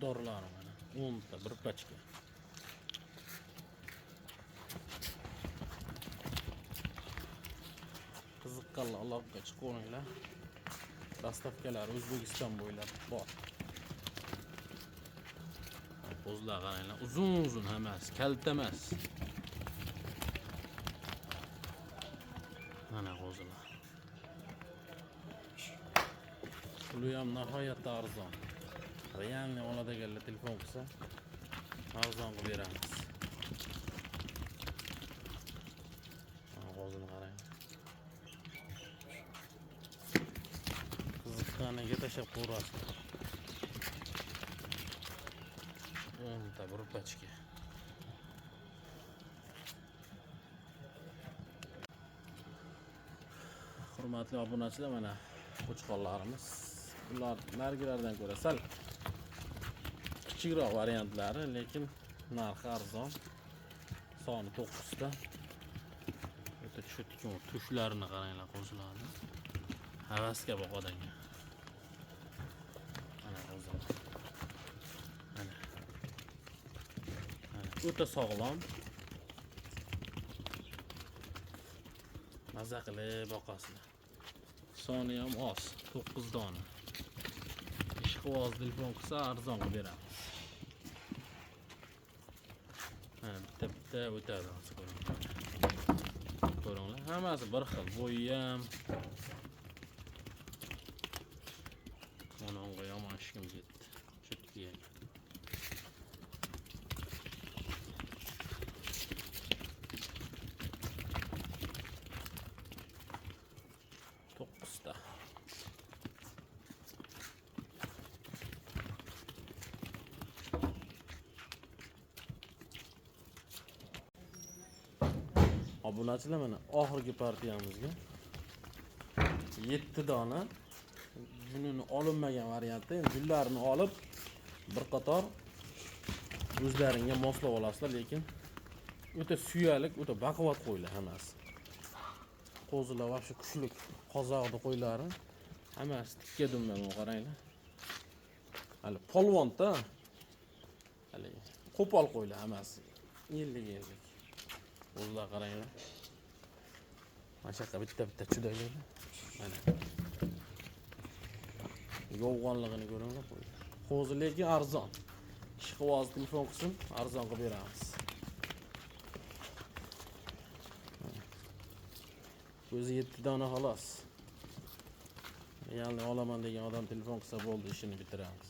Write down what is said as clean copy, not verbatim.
dorilarim mana 10 ta bir pachka. Qiziqqanlar aloqaga chiqinglar. Dastavkalar O'zbekiston bo'ylab bor. Qo'zlar qaranglar, uzun emas, kalta emas. Mana qo'zlar. Puli ham nihoyatda arzon. Realni oladiganlar telefon qilsa, arzon qilib beramiz. Mana qo'zini qarang. Qiziqqaniga tashab qo'yasiz. 10 ta bir pachka. Hurmatli obunachilar, mana qo'chqonlarimiz. Ular nargilardan ko'ra sal kichikroq variantlari, lekin narxi arzon. Soni 9 ta. O'ta tushutgan tushlarini qaranglar qo'zlarni. Havasga boqadanga. Mana qo'zlar. Mana. O'ta sog'lom. Maza qilib boqasizlar. Soni ham oz, 9 dona. Ishqivoz telefon qilsa arzon qilib beramiz. Mana bitta o'tadi hozir ko'ringlar. Hammasi bir xil, bo'yi ham. Onamga yomon ishkim ketdi. Chutkiga. To'qqizta. Obunachilar, mana oxirgi partiyamizga 7 dona junini olinmagan variantda, junlarini olib bir qator o'zlaringga moslab olasizlar, lekin o'ta suyalik, o'ta baquvvat qo'ylar hammasi. Qo'zilar vobshe kuchli qozoqda qo'ylari. Hammasi tikka dumdan qaranglar. Hali polvonda. Hali qo'pol qo'ylar hammasi. Yellik. Qo'zilar qaranglar. Mana shu bitta chudaylar. Mana. Yo'g'onligini ko'ringlar. Qo'zi lekin arzon. Ishqivoz telefon qilsin, arzon qilib beramiz. O'zi 7 dona xolos. Ya'ni olaman degan odam telefon qilsa bo'ldi, ishini bitiramiz.